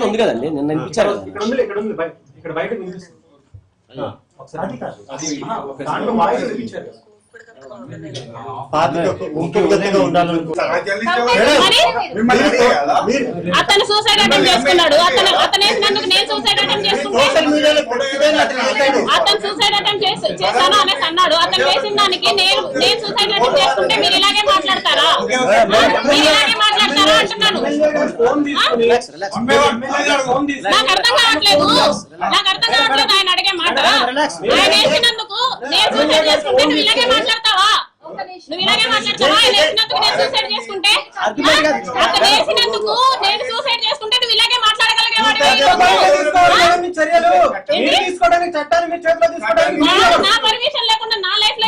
ఉంది కదండి నిన్న వినిపించారు ఇక్కడ బయట వినిపిస్తుంది అతను సూసైడ్ అటెంప్ట్ చేసుకున్నాడు. అతను వేసినందుకు నేను సూసైడ్ అటెంప్ట్ చేసుకుంటే అతను సూసైడ్ అటెంప్ట్ చేశాను అనేసి అన్నాడు. అతను వేసిన దానికి నేను సూసైడ్ అటెంప్ట్ చేసుకుంటే మీరు ఇలాగే మాట్లాడతారా? మీరు ఇలాగే మాట్లాడతారా అంటున్నాను. నాకు అర్థం కావట్లేదు ఆయన అడిగే మాట. ఆయన వేసినందుకు నేను సూసైడ్ చేసుకుంటే నువ్వు ఇలాగే మాట్లాడతావా? నువ్వు ఇలాగే మాట్లాడతావా? ఆయన వేసినందుకు నేను సూసైడ్ చేసుకుంటే అతను వేసినందుకు నేను సూసైడ్ చేసుకుంటే నువ్వు ఇలాగే మాట్లాడగలిగేవాడు. నా పర్మిషన్ లేకుండా నా లైఫ్ లో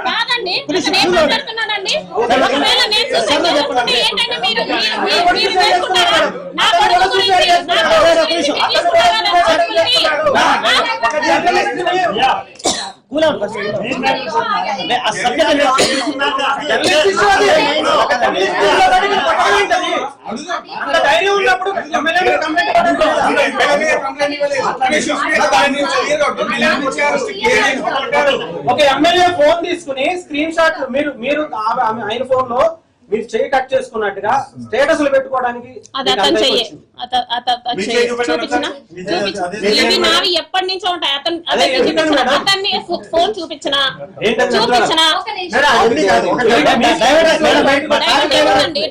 కాదండి నేను మాట్లాడుతున్నానండి. ఒకవేళ నేను సూసైడ్ చేసుకుంటే ఏంటంటే మీరు చేసుకుంటారా? నా కొడుకు గురించి ఒక ఎమ్మెల్యే ఫోన్ తీసుకుని స్క్రీన్ షాట్ మీరు ఆయన ఫోన్ లో మీరు చేయి కట్ చేసుకున్నట్టుగా స్టేటస్ పెట్టుకోవడానికి ఇవి నావి ఎప్పటి నుంచో ఉంటాయి. అతన్ని ఫోన్ చూపించినా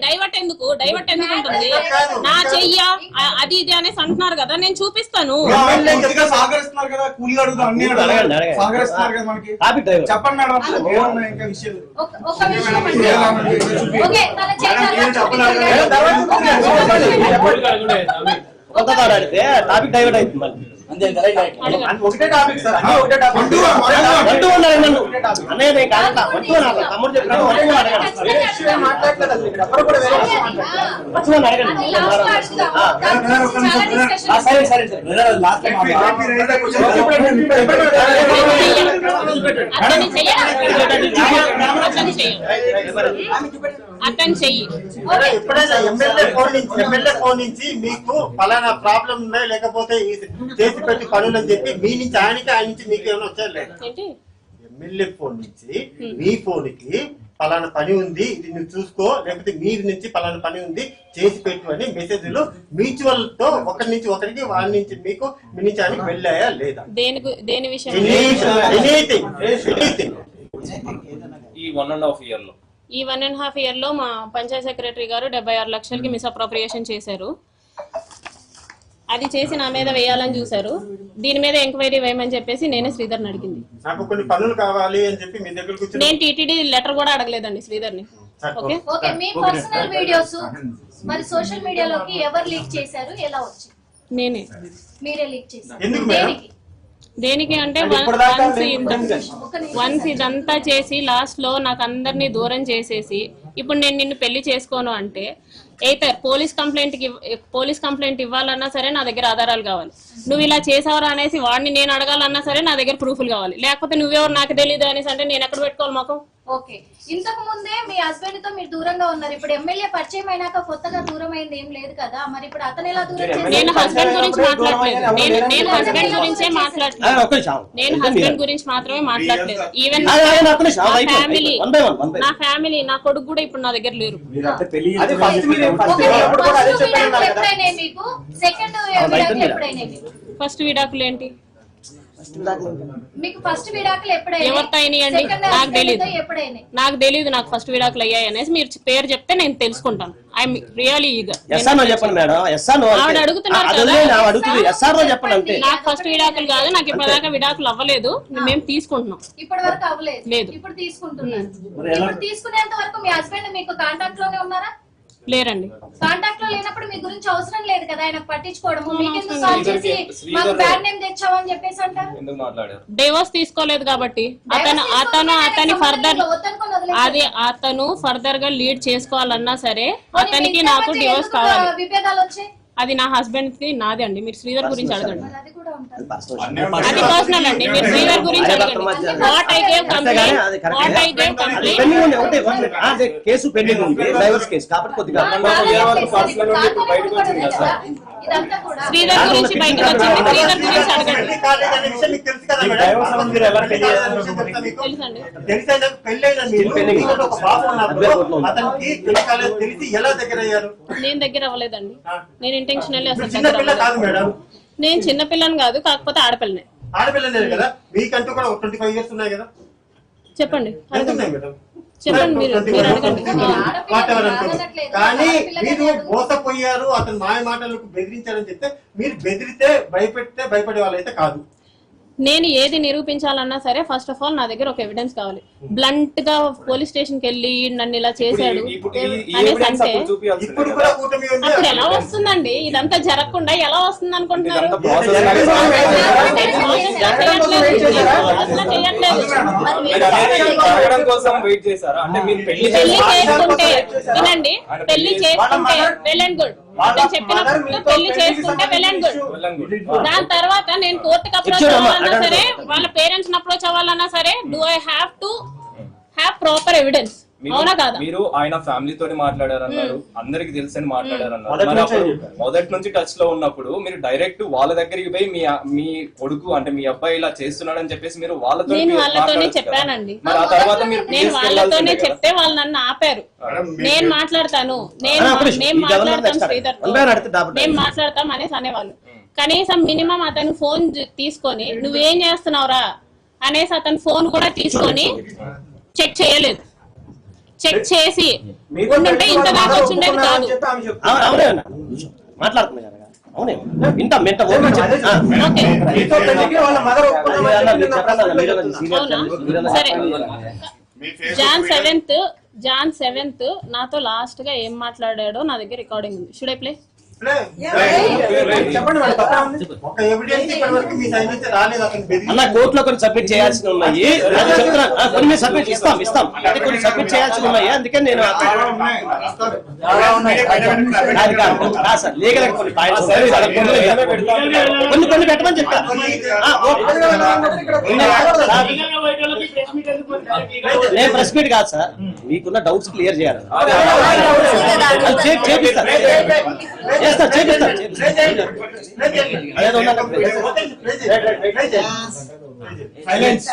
డైవర్ట్ ఎందుకు ఉంటుంది? నా చెయ్య అది ఇది అనేసి అంటున్నారు కదా, నేను చూపిస్తాను. అడితే టాపిక్ డైవర్ట్ అవుతుంది మళ్ళీ. ఒకటే టాపిక్ సార్, అన్నయ్య కాదంట తమ్ముడు చెప్పిన సరే సరే సరే అతను చెయ్యి. ఎమ్మెల్యే ఫోన్ నుంచి మీకు ఫలానా ప్రాబ్లం ఉందా లేకపోతే చేసి పెట్టి పనులు అని చెప్పి మీ నుంచి ఆయన నుంచి మీకు ఏమైనా వచ్చారు? ఎమ్మెల్యే ఫోన్ నుంచి మీ ఫోన్ కి పలానా పని ఉంది, ఇది నువ్వు చూసుకో, లేకపోతే మీ నుంచి పలానా పని ఉంది చేసి పెట్టు అని మెసేజ్లు మ్యూచువల్ తో ఒకరి నుంచి ఒకరికి వారి నుంచి మీకు మీ నుంచి ఆయనకి వెళ్ళాయా లేదా? దేని విషయం? ఈ 1.5 year లో ఈ 1.5 year లో మా పంచాయత్ సెక్రటరీ గారు 76 లక్షలకి మిస్అప్రోప్రియేషన్ చేశారు. అది చేసి నా మీద వేయాలని చూసారు. దీని మీద ఎంక్వైరీ వేయమని చెప్పేసి నేనే శ్రీధర్ని అడిగింది. నాకు కొన్ని పనులు కావాలి అని చెప్పి మీ దగ్గరకు వచ్చి నేను టీటీడీ లెటర్ కూడా అడగలేదండి శ్రీధర్ని. ఓకే, మీ పర్సనల్ వీడియోస్ మరి సోషల్ మీడియాలోకి ఎవరు లీక్ చేశారు, ఎలా వచ్చి? నేనే. మీరే లీక్ చేశారు? దేనికి అంటే వన్స్ ఇదంతా చేసి లాస్ట్ లో నాకు అందరినీ దూరం చేసేసి ఇప్పుడు నేను నిన్ను పెళ్లి చేసుకోను అంటే అయితే పోలీస్ కంప్లైంట్ ఇవ్వాలన్నా సరే నా దగ్గర ఆధారాలు కావాలి. నువ్వు ఇలా చేసావరా అనేసి వాడిని నేను అడగాలన్నా సరే నా దగ్గర ప్రూఫ్లు కావాలి. లేకపోతే నువ్వెవరు నాకు తెలియదు అనేసి అంటే నేను ఎక్కడ పెట్టుకోవాలి మాకు? ఓకే, ఇంతకు ముందే మీ హస్బెండ్ తో మీరు దూరంగా ఉన్నారు. ఇప్పుడు ఎమ్మెల్యే పరిచయం అయినాక కొత్తగా దూరం అయింది ఏం లేదు కదా, మరి ఇప్పుడు అతను ఎలా దూరం చేశారు? నేను హస్బెండ్ గురించి మాట్లాడలేదు. నేను హస్బెండ్ గురించే మాట్లాడలేదు. నేను హస్బెండ్ గురించి మాత్రమే మాట్లాడలేదు. ఈవెన్ నా ఫ్యామిలీ నా కొడుకు కూడా ఇప్పుడు నా దగ్గర లేరు. ఫస్ట్ విడాకులు ఏంటి? మీకు ఫస్ట్ విడాకులు ఎప్పుడైనా ఎవరితో అయినాయండి? నాకు తెలియదు. నాకు ఫస్ట్ విడాకులు అయ్యాయి అనేసి మీరు పేరు చెప్తే నేను తెలుసుకుంటాను. I'm really eager. ఆవిడ అడుగుతున్నారు కదా, నాకు ఫస్ట్ విడాకులు కాదు, నాకు ఇప్పటిదాకా విడాకులు అవ్వలేదు, మేము తీసుకుంటున్నాం. ఇప్పటి వరకు అవ్వలేదు, ఇప్పుడు తీసుకుంటున్నారు. ఇప్పుడు తీసుకునేంత వరకు మీ హస్బెండ్ మీకు కాంటాక్ట్ లోనే ఉన్నారా? లేరండి. కాంటాక్ట్ లో లేనప్పుడు మీ గురించి అవసరం లేదు కదా ఆయన పట్టించుకోవడము. మీకెందుకు కాల్ చేసి మాకు బ్యాడ్ నేమ్ తెచ్చావని చెప్పేసి అంటారు? ఎందుకు మాట్లాడారు? డివోర్స్ తీసుకోలేదు కాబట్టి అతని ఫర్దర్ అది అతను ఫర్దర్ గా లీడ్ చేసుకోవాలన్నా సరే అతనికి నాకు డివోర్స్ కావాలి. విభేదాలు వచ్చాయి. అది నా హస్బెండ్ కి నాది అండి. మీరు శ్రీధర్ గురించి అడగండి. అది కూడా ఉంటుంది. అది పర్సనల్ అండి. మీరు శ్రీధర్ గురించి అడగండి. What I gave complaint case pending ఉంది, డైవర్స్ కేసు కాబట్టి కొద్దిగా ఇదంతా కూడా శ్రీధర్ గురించి బయటకు వచ్చింది. శ్రీధర్ గురించి అడగండి. కాలేదనే విషయం మీకు తెలుసు కదా మేడం? తెలుసండి. తెలిసైనా పెళ్ళైన మీరు మీకు ఒక బాబు ఉన్నప్పుడు అతనికి పెళ్లి కాలేదు తెలిసి ఎలా దగ్గర అయ్యారు? నేను దగ్గర అవ్వలేదండి. నేను ఇంటెన్షనల్లీ అసలు చిన్న దగ్గర పిల్ల కాదు అవ్వలేదు. మేడం, నేను చిన్న పిల్లని కాదు, కాకపోతే ఆడపిల్లనే. ఆడపిల్లలేదు కదా, మీకంటూ కూడా 25 years ఉన్నాయి కదా? చెప్పండి, ఎంత అడగండి. ఉన్నాయి మేడం? చెప్పండి, మీరు అడగండి. వాటెవర్ అనుకోండి. కానీ మీరు మోసపోయారు, అతను మాయ మాటలకు బెదిరించారని చెప్తే మీరు బెదిరితే భయపెడితే భయపడే వాళ్ళైతే కాదు. నేను ఏది నిరూపించాలన్నా సరే ఫస్ట్ ఆఫ్ ఆల్ నా దగ్గర ఒక ఎవిడెన్స్ కావాలి. బ్లంట్ గా పోలీస్ స్టేషన్ కి వెళ్ళి నన్ను ఇలా చేశాడు అనేసి అంటే ఇప్పుడు కూడా కూటమి ఉంది. అప్పుడు ఎలా వస్తుందండి? ఇదంతా జరగకుండా ఎలా వస్తుంది అనుకుంటున్నారు? అసలు చేయట్లేదు. జరగడం కోసం వెయిట్ చేశారా? అంటే మీరు పెళ్లి పెళ్లి చేసుకుంటే వినండి, పెళ్లి చేసుకుంటే వెల్ అండ్ గుడ్. నేను చెప్పినప్పుడు పెళ్లి చేసుకుంటే వెల్ అండ్ గుడ్. దాని తర్వాత నేను కోర్టుకి అప్రోచ్ అవ్వాలన్నా సరే, వాళ్ళ పేరెంట్స్ అప్రోచ్ అవ్వాలన్నా సరే, do I have to have proper evidence? అవునా కాదా? మీరు ఆయన ఫ్యామిలీ తోటి మాట్లాడారన్నారు, అందరికి తెలుసని మాట్లాడారన్నారు. మరి అప్పుడు మొదటి నుంచి టచ్ లో ఉన్నప్పుడు మీరు డైరెక్ట్ వాళ్ళ దగ్గరికి పోయి మీ కొడుకు అంటే మీ అబ్బాయి ఇలా చేస్తున్నాడు అని చెప్పేసి మీరు వాళ్ళతో నేను వాళ్ళతోనే చెప్పానండి. మరి ఆ తర్వాత మీరు నేను వాళ్ళతోనే చెప్తే వాళ్ళు నన్ను ఆపారు. నేను మాట్లాడతాను, మేము మాట్లాడతాం శ్రీధర్ తో, మేము మాట్లాడతాం అనేసి అనేవాళ్ళు. కనీసం మినిమం అతను ఫోన్ తీసుకొని నువ్వేం చేస్తున్నావురా అనేసి అతను ఫోన్ కూడా తీసుకొని చెక్ చేయలేదు. చెక్ చేసి ఉండుంటే ఇంత దాకా వచ్చిండేది కాదు. మాట్లాడుతున్నా కదా, అవునే వింటాం వింటాం. ఓకే, అవునా సరే. జాన్ 7th నాతో లాస్ట్ గా ఏం మాట్లాడాడో నా దగ్గర రికార్డింగ్ ఉంది. Should I play? చెప్పండి మేడం. ఒక ఎవిడెన్స్ ఇప్పటి వరకు మీ సైడ్ నుంచి రాలేదు. అతను అన్న కోర్టులో కొన్ని సబ్మిట్ చేయాల్సి ఉన్నాయి. కొన్ని సబ్మిట్ ఇస్తాం అంటే కొన్ని సబ్మిట్ చేయాల్సి ఉన్నాయి. అందుకని నేను సార్ లీగల్ కొన్ని పాయింట్స్ కొన్ని పెట్టమని చెప్తాను. నేను ప్రెస్ మీట్ కాదు సార్, మీకున్న డౌట్స్ క్లియర్ చేయాలి. సైలెన్స్